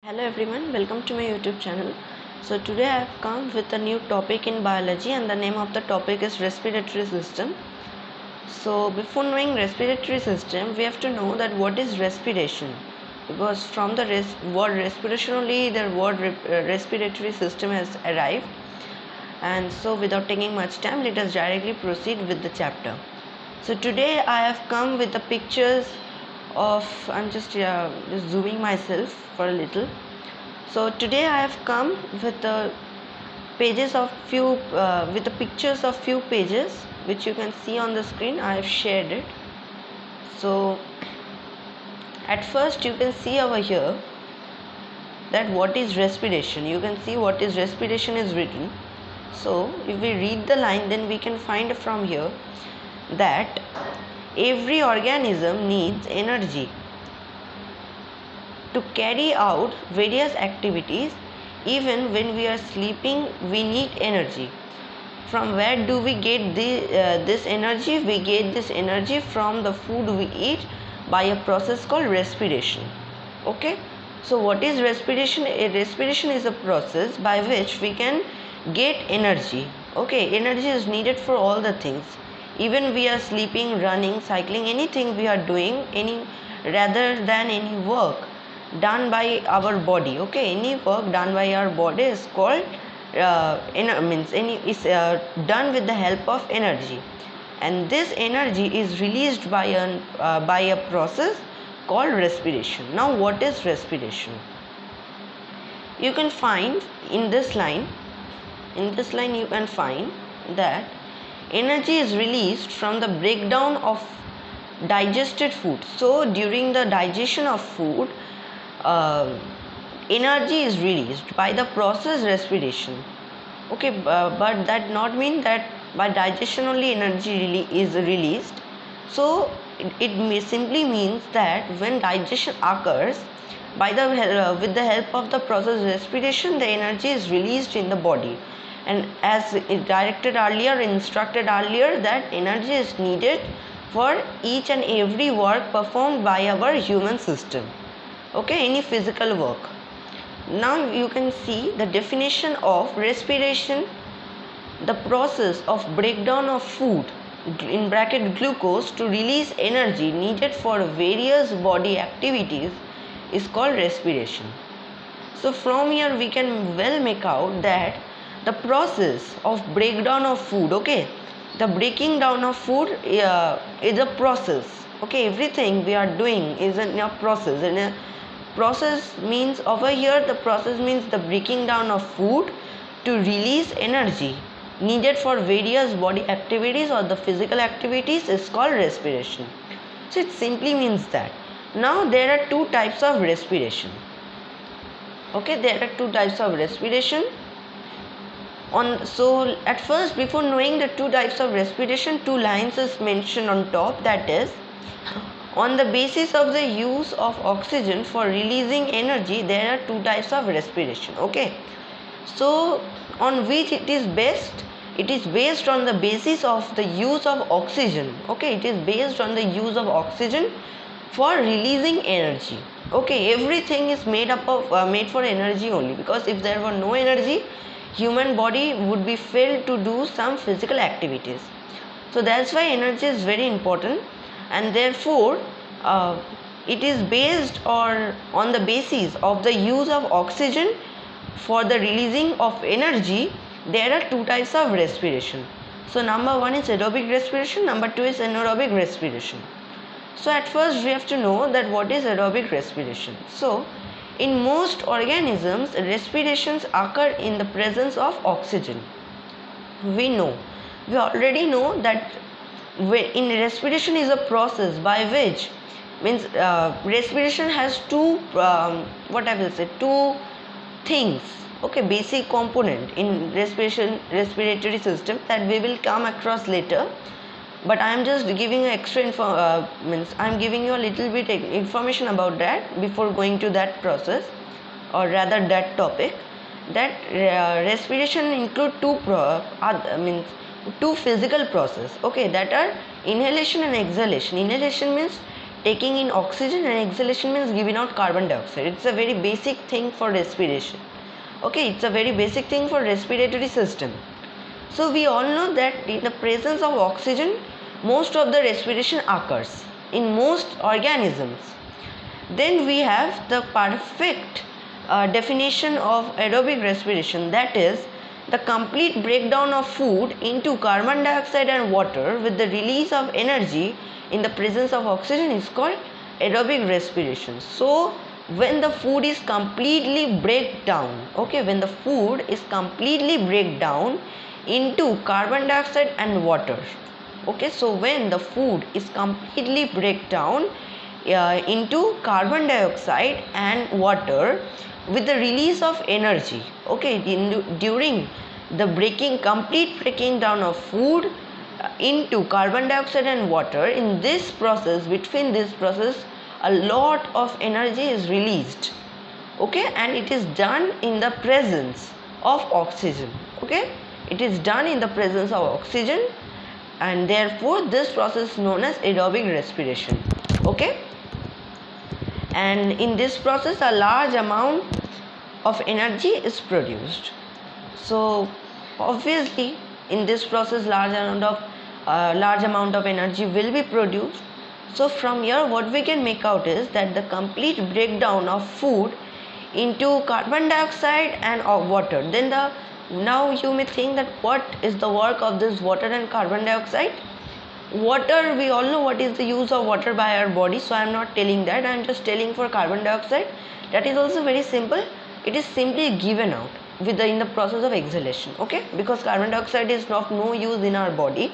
Hello everyone, welcome to my YouTube channel. So today I have come with a new topic in biology, and the name of the topic is respiratory system. So before knowing respiratory system, we have to know that what is respiration, because from the word respiration only the word respiratory system has arrived. And so without taking much time, let us directly proceed with the chapter. So today I have come with the pictures of, I'm just zooming myself for a little. So today I have come with the pages of with the pictures of few pages which you can see on the screen. I have shared it. So at first you can see over here that what is respiration. You can see what is respiration is written. So if we read the line, then we can find from here that every organism needs energy to carry out various activities. Even when we are sleeping, we need energy. From where do we get this energy? We get this energy from the food we eat by a process called respiration. Okay, so what is respiration? Respiration is a process by which we can get energy. Okay, energy is needed for all the things. Even we are sleeping, running, cycling, anything we are doing, rather than any work done by our body. Okay, any work done by our body is called done with the help of energy, and this energy is released by a process called respiration. Now what is respiration? You can find in this line you can find that energy is released from the breakdown of digested food. So during the digestion of food, energy is released by the process respiration. Okay, but that not mean that by digestion only energy is released. So it simply means that when digestion occurs, with the help of the process respiration, the energy is released in the body. And as instructed earlier, that energy is needed for each and every work performed by our human system. Okay, any physical work. Now you can see the definition of respiration. The process of breakdown of food, in bracket glucose, to release energy needed for various body activities is called respiration. So from here we can well make out that the process of breakdown of food, okay, the breaking down of food is a process. Okay, everything we are doing is in a process. In a process means, over here the process means the breaking down of food to release energy needed for various body activities or the physical activities is called respiration. So it simply means that. Now there are two types of respiration. Okay, there are two types of respiration. So at first, before knowing the two types of respiration, two lines is mentioned on top, that is, on the basis of the use of oxygen for releasing energy, there are two types of respiration. Okay, so on which it is based? It is based on the basis of the use of oxygen. Okay, it is based on the use of oxygen for releasing energy. Okay, everything is made for energy only, because if there were no energy, human body would be failed to do some physical activities. So that's why energy is very important, and therefore it is based on the basis of the use of oxygen for the releasing of energy. There are two types of respiration. So number one is aerobic respiration, number two is anaerobic respiration. So at first we have to know that what is aerobic respiration. So in most organisms, respirations occur in the presence of oxygen. We already know that in respiration is a process by which respiration has two things. Okay, basic component in respiratory system that we will come across later. But I am just giving I am giving you a little bit information about that before going to that process, or rather that topic. That respiration include two physical process. Okay, that are inhalation and exhalation. Inhalation means taking in oxygen, and exhalation means giving out carbon dioxide. It's a very basic thing for respiration. Okay, it's a very basic thing for respiratory system. So we all know that in the presence of oxygen, most of the respiration occurs in most organisms. Then we have the perfect definition of aerobic respiration, that is the complete breakdown of food into carbon dioxide and water with the release of energy in the presence of oxygen is called aerobic respiration. So when the food is completely break down, okay, when the food is completely break down into carbon dioxide and water, okay, so when the food is completely break down into carbon dioxide and water with the release of energy, okay, during the complete breaking down of food into carbon dioxide and water, in this process, between this process, a lot of energy is released, okay, and it is done in the presence of oxygen, okay, it is done in the presence of oxygen, and therefore this process is known as aerobic respiration, okay. And in this process a large amount of energy is produced. So obviously in this process large amount of energy will be produced. So from here what we can make out is that the complete breakdown of food into carbon dioxide and water. Then now you may think that what is the work of this water and carbon dioxide? Water, we all know what is the use of water by our body, so I am not telling that, I am just telling for carbon dioxide. That is also very simple. It is simply given out in the process of exhalation, okay, because carbon dioxide is of no use in our body,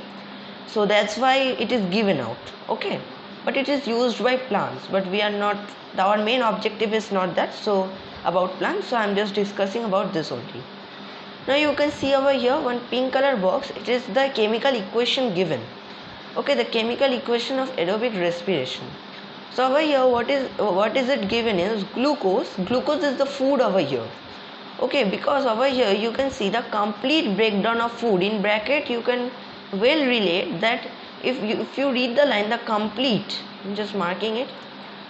so that's why it is given out, okay, but it is used by plants, but we are not, our main objective is not that, so about plants, so I am just discussing about this only. Now you can see over here one pink color box, it is the chemical equation given, okay, the chemical equation of aerobic respiration. So over here what is it given is glucose is the food over here, okay, because over here you can see the complete breakdown of food, in bracket you can well relate that if you read the line, the complete, I'm just marking it,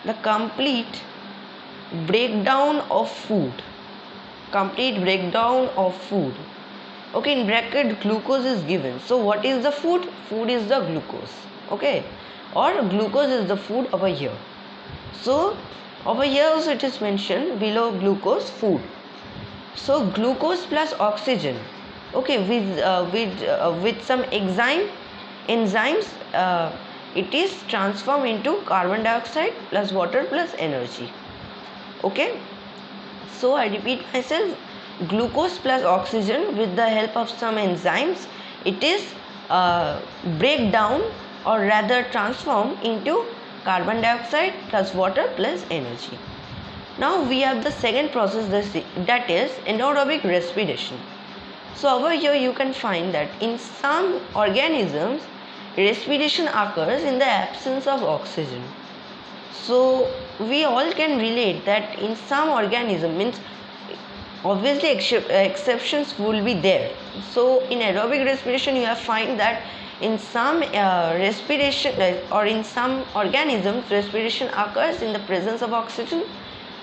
the complete breakdown of food, okay, in bracket glucose is given. So what is the food? Food is the glucose, okay, or glucose is the food over here. So over here also it is mentioned below glucose, food. So glucose plus oxygen, okay, with some enzymes it is transformed into carbon dioxide plus water plus energy, okay. So I repeat myself, glucose plus oxygen with the help of some enzymes, it is break down or rather transformed into carbon dioxide plus water plus energy. Now we have the second process, that is anaerobic respiration. So over here you can find that in some organisms respiration occurs in the absence of oxygen. So we all can relate that in some organism, means obviously exceptions will be there. So in aerobic respiration you have find that in some respiration or in some organisms respiration occurs in the presence of oxygen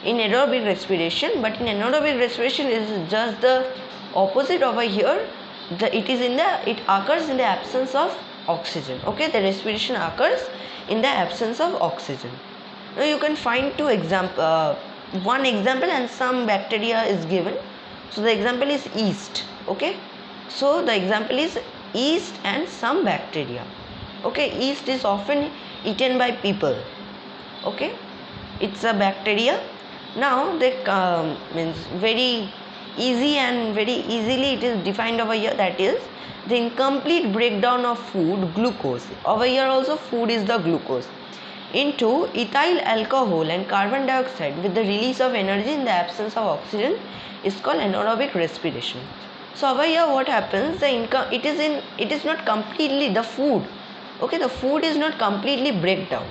in aerobic respiration, but in anaerobic respiration it is just the opposite over here. It occurs in the absence of oxygen, okay, the respiration occurs in the absence of oxygen. Now you can find one example and some bacteria is given. So the example is yeast, okay, so the example is yeast and some bacteria, okay. Yeast is often eaten by people, okay, it's a bacteria. Now they means very easy and very easily it is defined over here, that is the incomplete breakdown of food, glucose, over here also food is the glucose, into ethyl alcohol and carbon dioxide with the release of energy in the absence of oxygen is called anaerobic respiration. So over here what happens, it is not completely the food, okay, the food is not completely break down,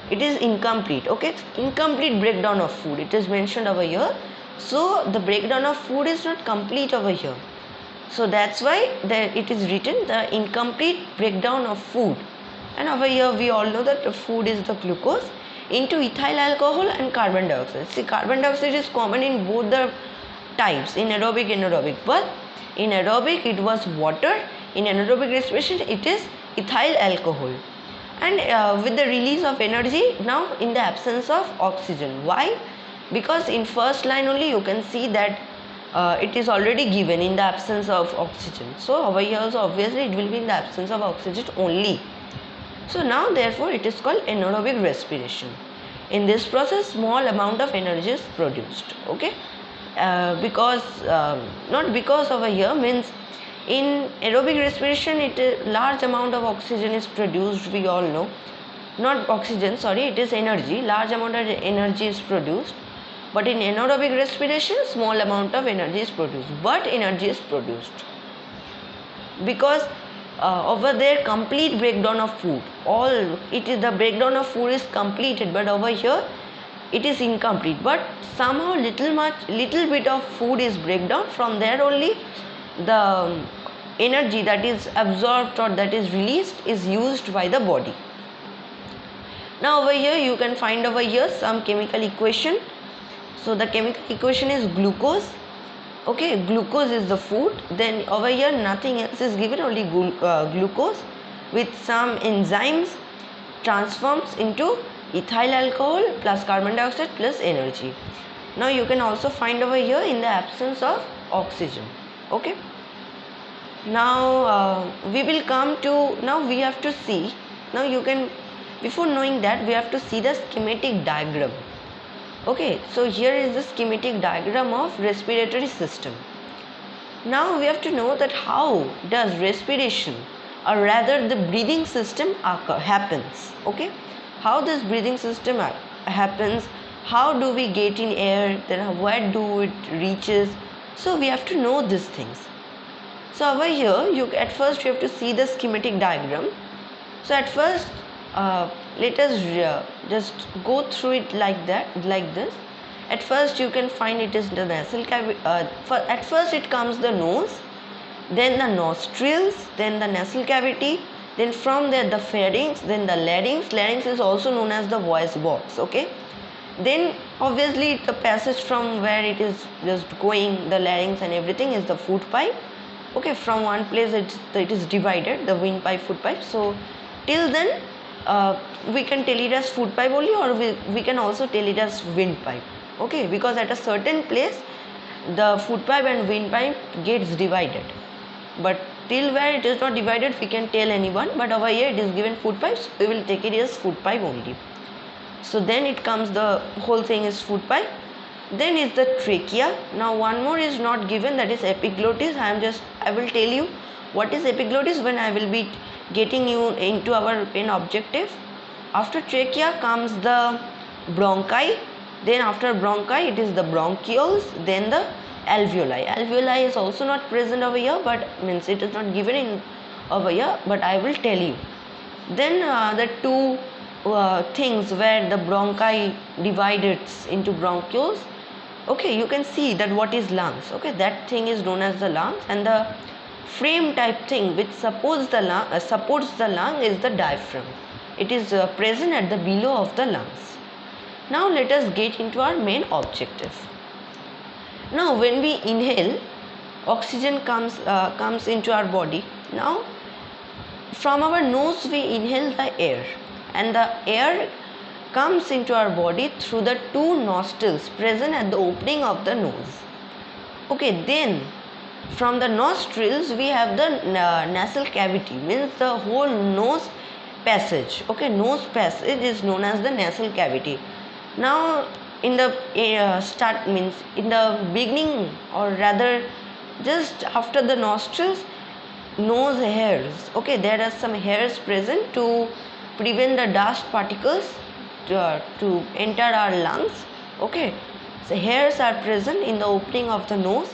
it is incomplete, okay, incomplete breakdown of food, it is mentioned over here. So the breakdown of food is not complete over here, so that's why it is written the incomplete breakdown of food. And over here we all know that the food is the glucose, into ethyl alcohol and carbon dioxide. See, carbon dioxide is common in both the types, in aerobic and anaerobic, but in aerobic it was water, in anaerobic respiration it is ethyl alcohol. And with the release of energy, now in the absence of oxygen. Why? Because in first line only you can see that it is already given in the absence of oxygen. So over here also obviously it will be in the absence of oxygen only. So now therefore it is called anaerobic respiration. In this process small amount of energy is produced. Okay, not because over here means in aerobic respiration large amount of oxygen is produced, we all know. Not oxygen, sorry, it is energy. Large amount of energy is produced. But in anaerobic respiration small amount of energy is produced, but energy is produced because over there complete breakdown of food, the breakdown of food is completed, but over here it is incomplete, but somehow little bit of food is breakdown. From there only the energy that is absorbed or that is released is used by the body. Now over here you can find over here some chemical equation. So the chemical equation is glucose. Okay, glucose is the food. Then over here nothing else is given, only glucose with some enzymes transforms into ethyl alcohol plus carbon dioxide plus energy. Now you can also find over here in the absence of oxygen. Okay. Now we will come to, now we have to see, now you can, before knowing that we have to see the schematic diagram. Okay, so here is the schematic diagram of respiratory system. Now we have to know that how does respiration, or rather the breathing system happens. Okay, how this breathing system happens, how do we get in air, then where do it reaches. So we have to know these things. So over here at first you have to see the schematic diagram. So at first let us just go through it like this. At first you can find it is the nasal cavity. At first it comes the nose, then the nostrils, then the nasal cavity, then from there the pharynx, then the larynx. Larynx is also known as the voice box. Okay, then obviously the passage from where it is just going, the larynx and everything, is the food pipe. Okay, from one place it is divided, the windpipe, food pipe. So till then we can tell it as food pipe only, or we can also tell it as windpipe. Okay, because at a certain place the food pipe and windpipe gets divided, but till where it is not divided we can tell anyone, but over here it is given food pipes, we will take it as food pipe only. So then it comes, the whole thing is food pipe. Then is the trachea. Now one more is not given, that is epiglottis. I will tell you what is epiglottis when I will be getting you into our pen objective. After trachea comes the bronchi, then after bronchi it is the bronchioles, then the alveoli. Alveoli is also not present over here, but means it is not given in over here, but I will tell you. Then the two things where the bronchi divided into bronchioles. Okay, you can see that what is lungs. Okay, that thing is known as the lungs, and the frame type thing which supports the lung is the diaphragm. It is present at the below of the lungs. Now let us get into our main objective. Now when we inhale, oxygen comes into our body. Now from our nose we inhale the air, and the air comes into our body through the two nostrils present at the opening of the nose. Okay, then from the nostrils we have the nasal cavity, means the whole nose passage. Okay, nose passage is known as the nasal cavity. Now in the in the beginning, or rather just after the nostrils, nose hairs. Okay, there are some hairs present to prevent the dust particles to enter our lungs. Okay, so hairs are present in the opening of the nose.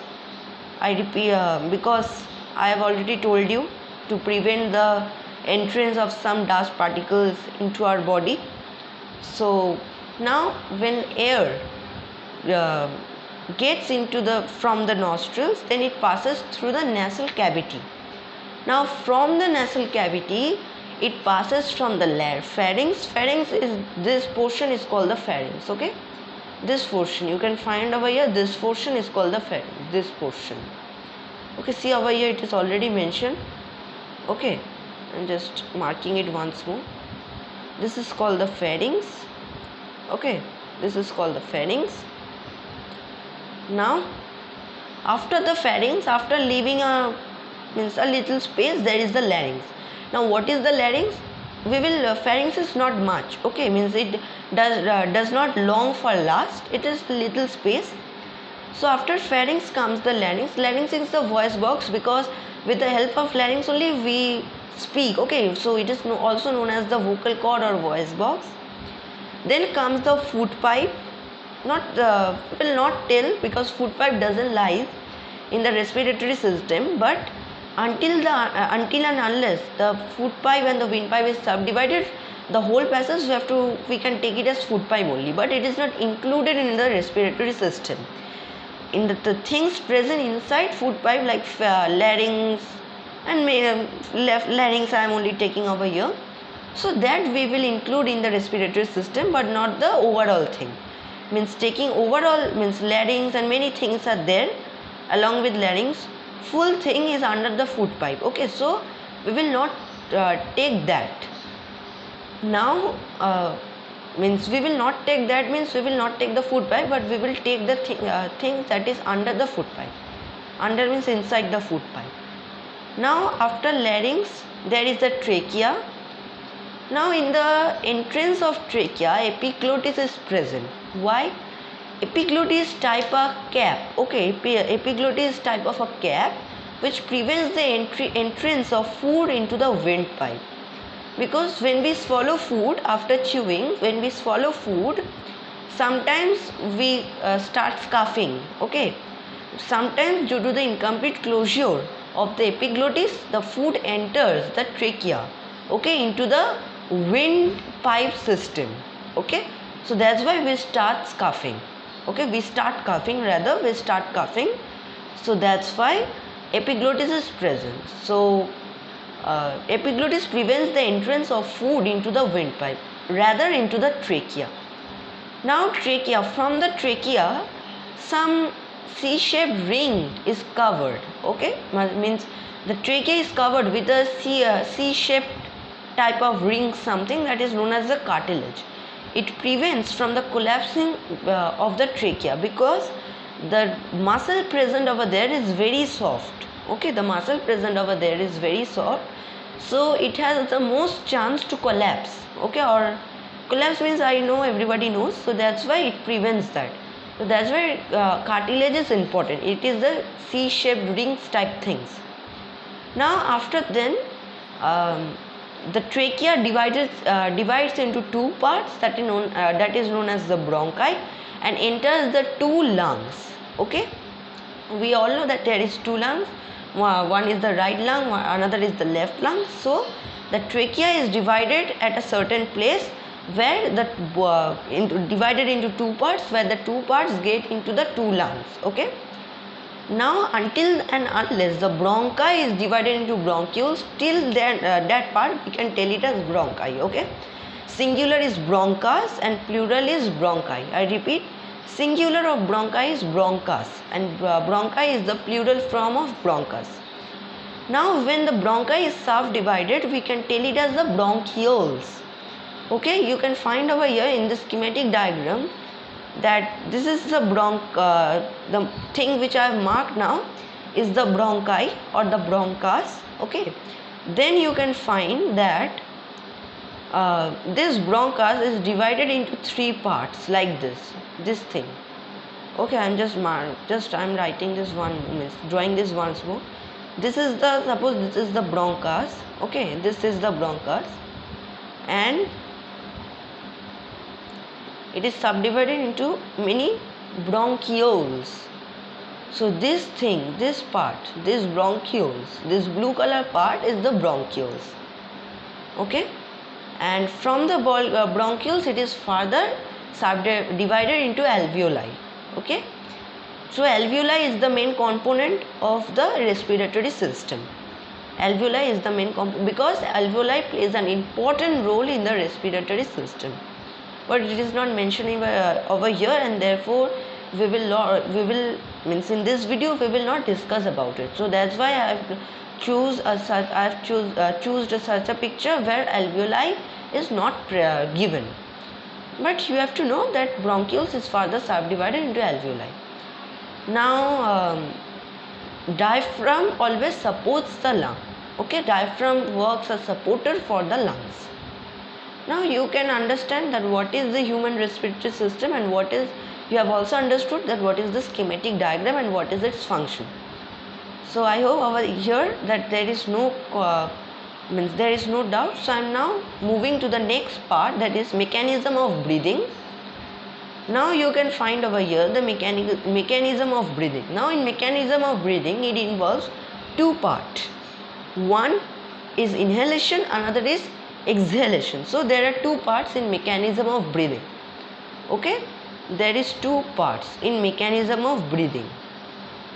I repeat, because I have already told you, to prevent the entrance of some dust particles into our body. So now when air gets into from the nostrils, then it passes through the nasal cavity. Now from the nasal cavity it passes from the pharynx. Pharynx is, this portion is called the pharynx. Okay, this portion you can find over here, this portion is called the pharynx, this portion. Okay, see over here it is already mentioned. Okay, I'm just marking it once more. This is called the pharynx. Okay, this is called the pharynx. Now after the pharynx, after leaving a little space, there is the larynx. Now what is the larynx? We will pharynx is not much. Okay, means it does not long for last, it is little space. So after pharynx comes the larynx. Larynx is the voice box, because with the help of larynx only we speak. Okay, so it is also known as the vocal cord or voice box. Then comes the food pipe. Will not tell, because food pipe doesn't lie in the respiratory system, but until and unless the food pipe and the windpipe is subdivided, the whole passage we can take it as food pipe only, but it is not included in the respiratory system. In the things present inside food pipe, like larynx and larynx I am only taking over here, so that we will include in the respiratory system, but not the overall thing. Means taking overall means larynx and many things are there along with larynx. Full thing is under the food pipe. Okay, so we will not take that. Now means we will not take that, means we will not take the food pipe, but we will take the thing that is under the food pipe. Under means inside the food pipe. Now after larynx there is the trachea. Now in the entrance of trachea, epiglottis is present. Why? Epiglottis type a cap. Okay, epiglottis type of a cap which prevents the entrance of food into the windpipe. Because when we swallow food after chewing, when we swallow food, sometimes we start coughing. Okay, sometimes due to the incomplete closure of the epiglottis, the food enters the trachea. Okay, into the windpipe system. Okay, so that's why we start coughing. Okay, we start coughing. So that's why epiglottis is present. So epiglottis prevents the entrance of food into the windpipe, rather into the trachea. Now trachea, from the trachea some C-shaped ring is covered. Okay, means the trachea is covered with a C-shaped type of ring, something that is known as the cartilage. It prevents from the collapsing of the trachea, because the muscle present over there is very soft. Okay, the muscle present over there is very soft, so it has the most chance to collapse. Okay, or collapse means I know everybody knows, so that's why it prevents that. So that's why cartilage is important. It is the C-shaped rings type things. Now after then the trachea divides into two parts, that is known as the bronchi, and enters the two lungs. Okay, we all know that there is two lungs. One is the right lung, another is the left lung. So the trachea is divided at a certain place, where divided into two parts, where the two parts get into the two lungs. Okay, now until and unless the bronchi is divided into bronchioles, till then that part we can tell it as bronchi. Okay, singular is bronchas and plural is bronchi. I repeat, singular of bronchi is bronchas, and bronchi is the plural form of bronchus. Now when the bronchi is subdivided, we can tell it as the bronchioles. Okay, you can find over here in the schematic diagram that this is the the thing which I have marked now is the bronchi or the bronchus. Okay, then you can find that this bronchus is divided into three parts, like this thing. Okay, I'm writing this one, drawing this once more. This is the, suppose this is the bronchus. Okay, this is the bronchus, and it is subdivided into many bronchioles. So this thing, this part, this bronchioles, this blue color part is the bronchioles. Okay, and from the bronchioles it is further divided into alveoli. Okay, so alveoli is the main component of the respiratory system. Alveoli is the main component because alveoli plays an important role in the respiratory system, but it is not mentioned over here, and therefore we will means in this video we will not discuss about it. So that's why I have choose such a picture where alveoli is not given. But you have to know that bronchioles is further subdivided into alveoli. Now diaphragm always supports the lung. Okay, diaphragm works as supporter for the lungs. Now you can understand that what is the human respiratory system, and what is, you have also understood that what is the schematic diagram and what is its function. So I hope over here that there is no doubt. So I am now moving to the next part, that is mechanism of breathing. Now you can find over here the mechanism of breathing. Now in mechanism of breathing, it involves two parts. One is inhalation, another is exhalation. So there are two parts in mechanism of breathing. Okay, there is two parts in mechanism of breathing.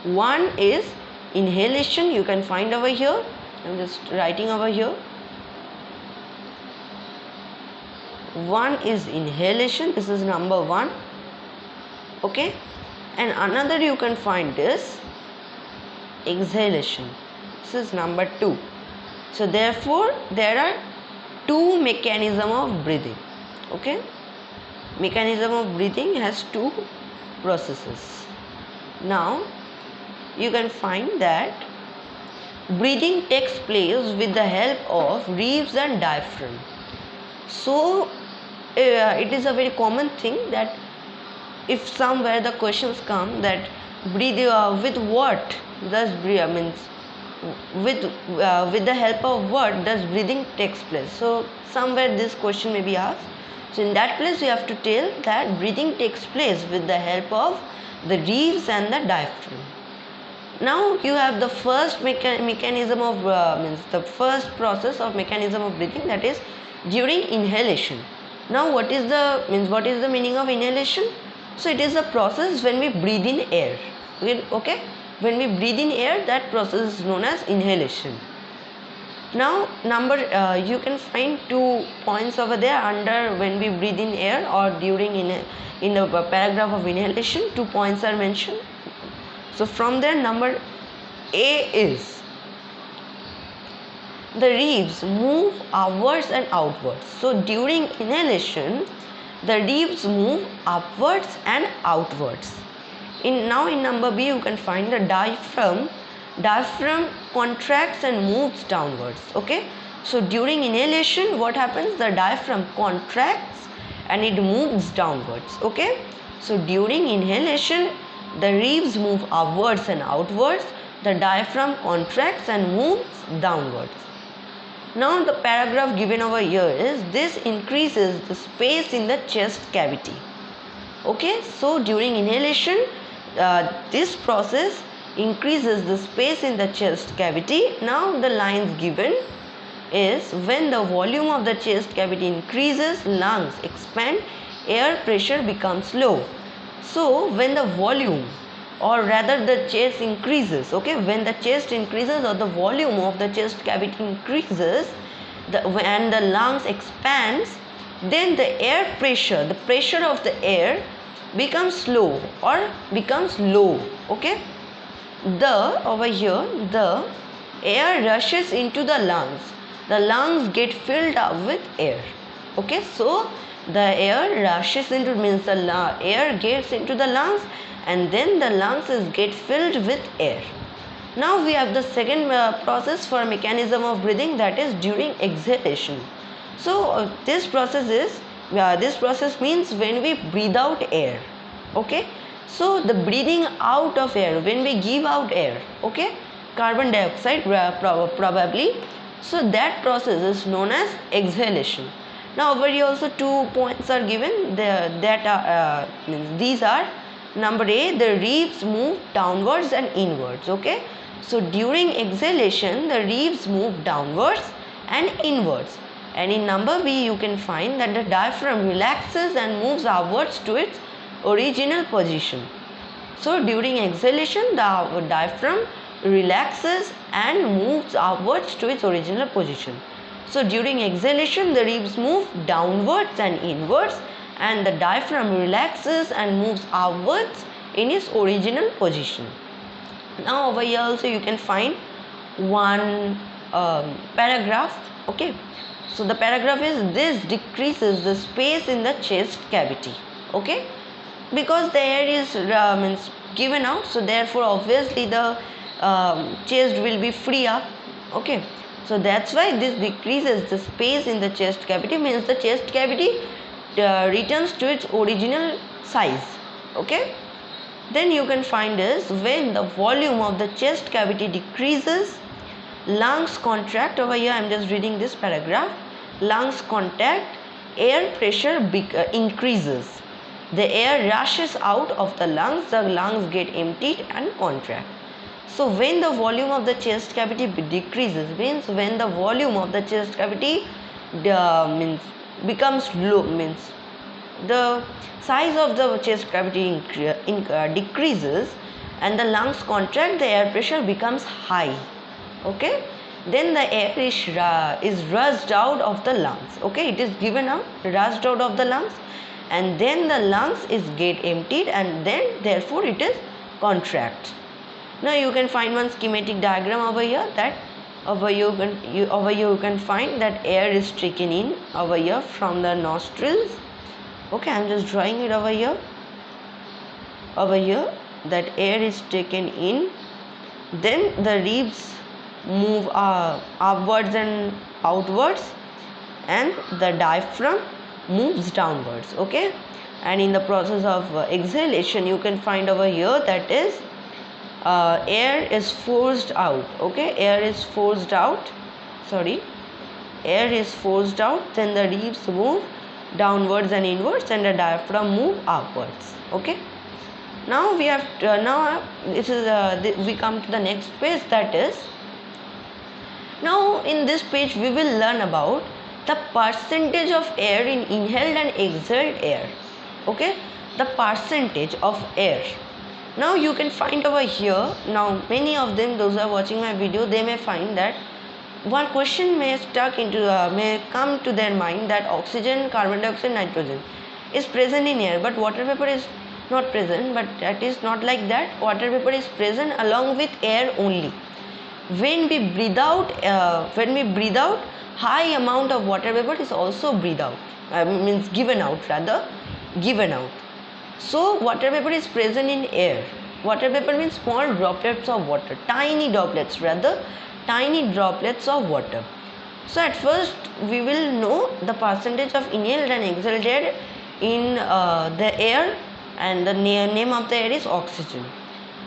One is inhalation, you can find over here. I am just writing over here. One is inhalation, this is number one. Okay, and another you can find is exhalation, this is number two. So therefore there are two mechanism of breathing. Okay, mechanism of breathing has two processes. Now you can find that breathing takes place with the help of ribs and diaphragm. So it is a very common thing that if somewhere the questions come that breathe with what does with the help of what does breathing takes place. So somewhere this question may be asked. So in that place we have to tell that breathing takes place with the help of the ribs and the diaphragm. Now you have the first mechanism of the first process of mechanism of breathing, that is during inhalation. Now what is the meaning of inhalation? So it is a process when we breathe in air. Okay, when we breathe in air, that process is known as inhalation. Now you can find 2 points over there under when we breathe in air or during in the paragraph of inhalation. 2 points are mentioned. So from there, number A is the ribs move upwards and outwards. So during inhalation, the ribs move upwards and outwards. In number B, you can find the diaphragm contracts and moves downwards. Okay, so during inhalation, what happens? The diaphragm contracts and it moves downwards. Okay, so during inhalation, the ribs move upwards and outwards, the diaphragm contracts and moves downwards. Now the paragraph given over here is this increases the space in the chest cavity. Okay, so during inhalation, this process increases the space in the chest cavity. Now the lines given is when the volume of the chest cavity increases, lungs expand, air pressure becomes low. So when the volume or rather the chest increases, okay, when the chest increases or the volume of the chest cavity increases and the lungs expands, then the air pressure, the pressure of the air becomes low or becomes low. Okay, over here the air rushes into the lungs get filled up with air. Okay, so the air rushes into, means the air gets into the lungs and then the lungs get filled with air. Now we have the second process for mechanism of breathing, that is during exhalation. So this process means when we breathe out air. Okay, so the breathing out of air, when we give out air, okay, carbon dioxide probably, so that process is known as exhalation. Now over here also 2 points are given, these are number A, the ribs move downwards and inwards. Okay, so during exhalation the ribs move downwards and inwards, and in number B you can find that the diaphragm relaxes and moves upwards to its original position. So during exhalation the diaphragm relaxes and moves upwards to its original position. So during exhalation, the ribs move downwards and inwards, and the diaphragm relaxes and moves upwards in its original position. Now over here also you can find one paragraph. Okay, so the paragraph is, this decreases the space in the chest cavity. Okay, because the air is means given out, so therefore obviously the chest will be free up. Okay, so that's why this decreases the space in the chest cavity, means the chest cavity returns to its original size. Okay, then you can find is, when the volume of the chest cavity decreases, lungs contract. Over here I am just reading this paragraph. Lungs contract, air pressure increases. The air rushes out of the lungs get emptied and contract. So when the volume of the chest cavity decreases, means when the volume of the chest cavity becomes low, means the size of the chest cavity decreases and the lungs contract, the air pressure becomes high. Okay, then the air is rushed out of the lungs. Okay, it is given out, rushed out of the lungs, and then the lungs is get emptied, and then therefore it is contract. Now you can find one schematic diagram over here, that over here you can find that air is taken in over here from the nostrils. Okay, I am just drawing it over here. Over here, that air is taken in, then the ribs move upwards and outwards, and the diaphragm moves downwards. Okay, and in the process of exhalation, you can find over here that is air is forced out. Okay, air is forced out, then the ribs move downwards and inwards, and the diaphragm move upwards. Okay, now we have we come to the next page, that is, now in this page we will learn about the percentage of air in inhaled and exhaled air. Okay, the percentage of air. Now you can find over here, now many of them, those who are watching my video, they may find that one question may come to their mind, that oxygen, carbon dioxide, nitrogen is present in air, but water vapor is not present. But that is not like that. Water vapor is present along with air only. When we breathe out, high amount of water vapor is also given out. So water vapor is present in air. Water vapor means small droplets of water, tiny droplets of water. So at first we will know the percentage of inhaled and exhaled air in the air, and the name of the air is oxygen.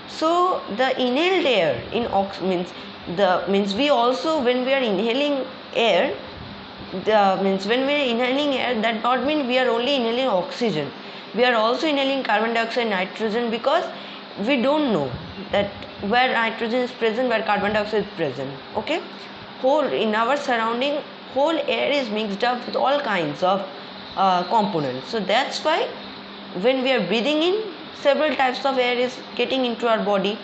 So the inhaled air means we also, when we are inhaling air, when we are inhaling air, that not mean we are only inhaling oxygen. We are also inhaling carbon dioxide, nitrogen, because we don't know that where nitrogen is present, where carbon dioxide is present. Okay, in our surrounding, whole air is mixed up with all kinds of components. So that's why when we are breathing in, several types of air is getting into our body,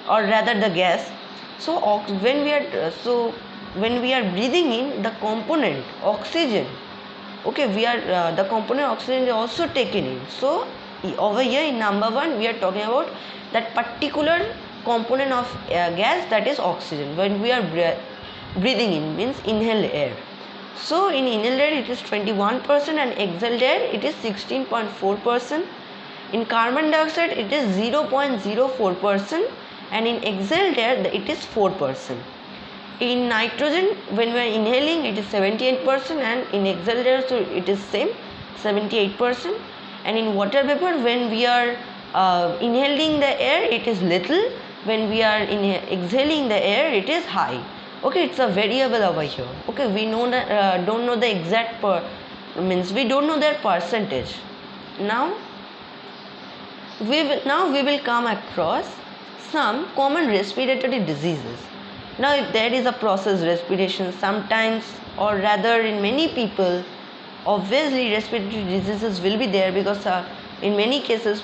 or rather the gas. So when we are breathing in, the component oxygen, okay, the component oxygen is also taken in. So over here in number 1 we are talking about that particular component of gas, that is oxygen, when we are breathing in, means inhaled air. So in inhaled air it is 21%, and exhaled air it is 16.4%. In carbon dioxide it is 0.04%, and in exhaled air it is 4%. In nitrogen, when we are inhaling, it is 78%, and in exhaled air so it is same 78%. And in water vapor, when we are inhaling the air, it is little. When we are exhaling the air, it is high. Okay, it's a variable over here. Okay, we know that don't know the exact we don't know their percentage. Now we will come across some common respiratory diseases. Now if there is a process respiration, sometimes, or rather in many people, obviously respiratory diseases will be there, because in many cases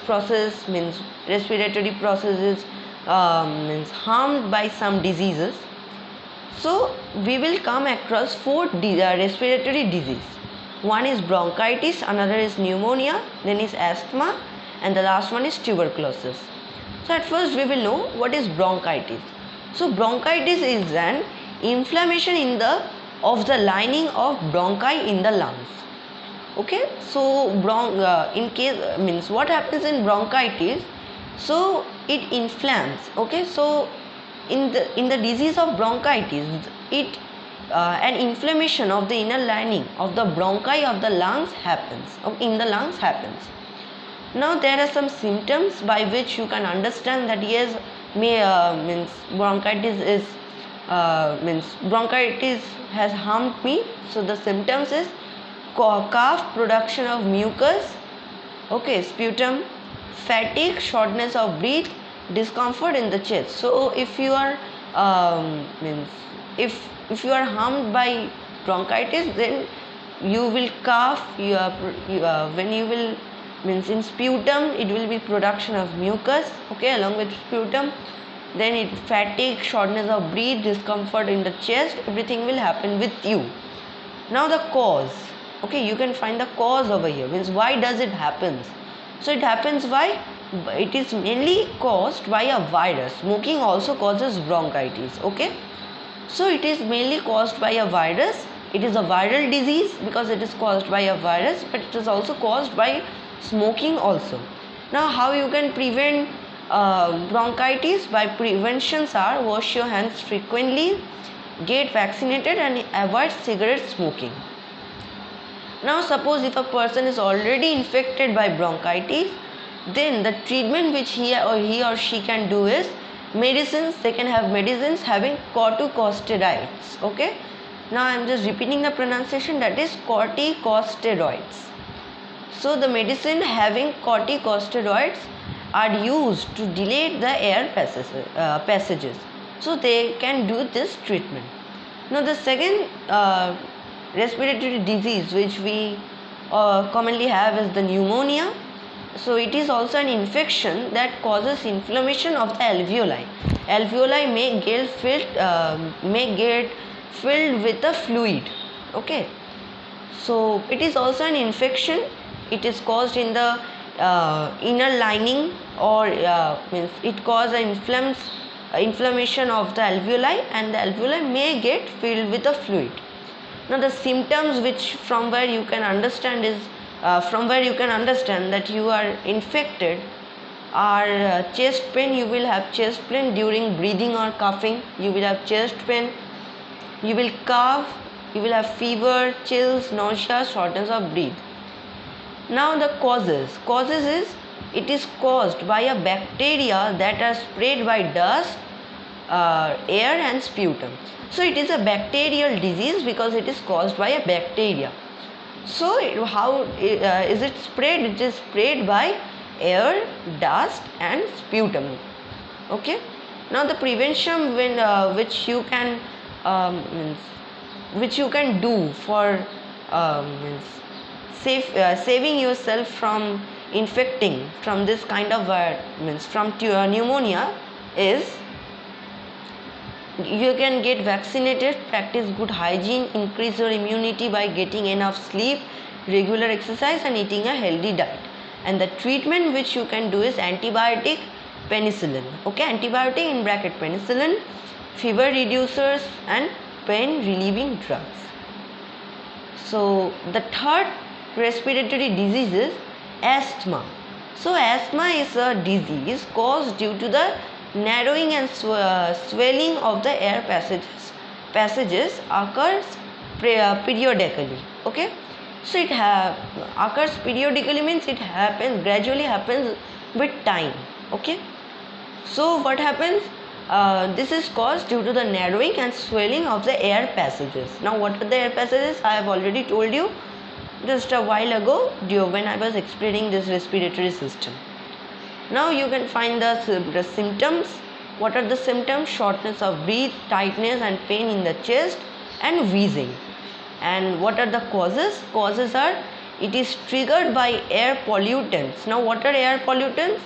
respiratory process is means harmed by some diseases. So we will come across four respiratory disease. One is bronchitis, another is pneumonia, then is asthma, and the last one is tuberculosis. So at first we will know what is bronchitis. So bronchitis is an inflammation of the lining of bronchi in the lungs. Okay, so means what happens in bronchitis? So it inflames. Okay, so in the disease of bronchitis, it an inflammation of the inner lining of the bronchi of the lungs happens. In the lungs happens. Now there are some symptoms by which you can understand that yes, means bronchitis is means bronchitis has harmed me. So the symptoms is cough, production of mucus, okay, sputum, fatigue, shortness of breath, discomfort in the chest. So if you are means if you are harmed by bronchitis, then you will cough. When you will means in sputum, it will be production of mucus, okay, along with sputum. Then it fatigue, shortness of breath, discomfort in the chest. Everything will happen with you. Now the cause, okay, you can find the cause over here. Means why does it happens? So it happens why? It is mainly caused by a virus. Smoking also causes bronchitis. Okay, so it is mainly caused by a virus. It is a viral disease because it is caused by a virus, but it is also caused by smoking also. Now how you can prevent bronchitis? By preventions are wash your hands frequently, get vaccinated, and avoid cigarette smoking. Now suppose if a person is already infected by bronchitis, then the treatment which he or she can do is medicines. They can have medicines having corticosteroids. Okay, now I am just repeating the pronunciation, that is corticosteroids. So the medicine having corticosteroids are used to delay the air passages. So they can do this treatment. Now the second respiratory disease which we commonly have is the pneumonia. So it is also an infection that causes inflammation of the alveoli. Alveoli may get filled with a fluid. Okay, so it is also an infection. It is caused in the inner lining, or means it causes an inflammation of the alveoli, and the alveoli may get filled with a fluid. Now the symptoms which from where you can understand that you are infected are chest pain. You will have chest pain during breathing or coughing. You will have chest pain. You will cough. You will have fever, chills, nausea, shortness of breath. Now the causes is it is caused by a bacteria that are spread by dust, air, and sputum. So it is a bacterial disease because it is caused by a bacteria. So how is it spread? It is spread by air, dust, and sputum. Okay. Now the prevention which you can do for saving yourself from infecting from this kind of from pneumonia is you can get vaccinated, practice good hygiene, increase your immunity by getting enough sleep, regular exercise, and eating a healthy diet. And the treatment which you can do is antibiotic, penicillin. Okay, antibiotic in bracket penicillin, fever reducers, and pain relieving drugs. So the third respiratory disease is asthma. So asthma is a disease caused due to the narrowing and swelling of the air passages occurs periodically. Okay, so it occurs periodically means it gradually happens with time. Okay, so what happens? This is caused due to the narrowing and swelling of the air passages. Now what are the air passages? I have already told you just a while ago when I was explaining this respiratory system. Now you can find the symptoms. What are the symptoms? Shortness of breath, tightness and pain in the chest, and wheezing. And what are the causes? Causes are it is triggered by air pollutants. Now what are air pollutants?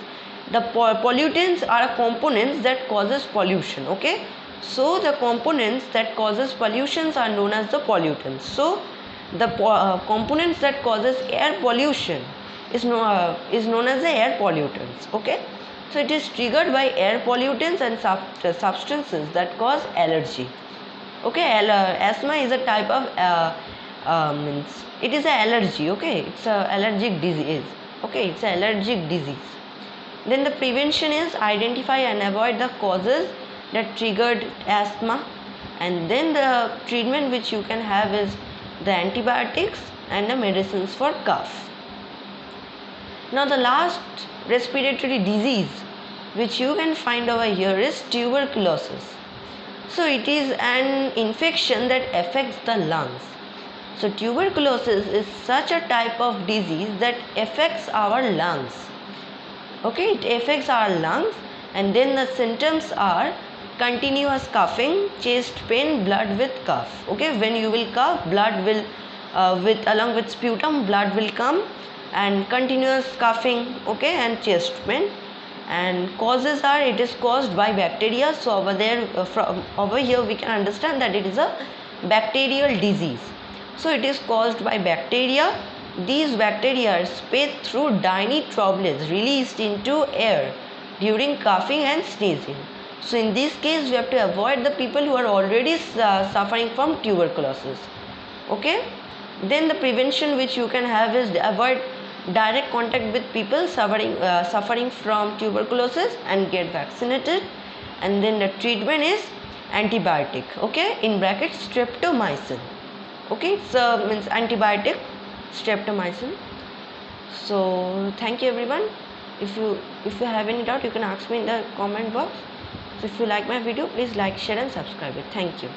the pollutants are components that causes pollution. Okay, so the components that causes pollutions are known as the pollutants. So the components that causes air pollution is known as the air pollutants. Okay, so it is triggered by air pollutants and substances that cause allergy. Okay, asthma is a type of means it is an allergy. Okay, it's a allergic disease. Okay, it's an allergic disease. Then the prevention is identify and avoid the causes that triggered asthma, and then the treatment which you can have is the antibiotics and the medicines for cough. Now the last respiratory disease which you can find over here is tuberculosis. So it is an infection that affects the lungs. So tuberculosis is such a type of disease that affects our lungs. Okay, it affects our lungs, and then the symptoms are continuous coughing, chest pain, blood with cough. Okay, when you will cough, blood will along with sputum, blood will come, and continuous coughing. Okay, and chest pain. And causes are, it is caused by bacteria. So over there, from over here we can understand that it is a bacterial disease. So it is caused by bacteria. These bacteria are spit through tiny droplets released into air during coughing and sneezing. So in this case we have to avoid the people who are already suffering from tuberculosis. Okay, then the prevention which you can have is avoid direct contact with people suffering from tuberculosis and get vaccinated. And then the treatment is antibiotic. Okay, in brackets streptomycin. Okay, it's means antibiotic streptomycin. So thank you everyone. If you have any doubt, you can ask me in the comment box. So if you like my video, please like, share and subscribe it. Thank you.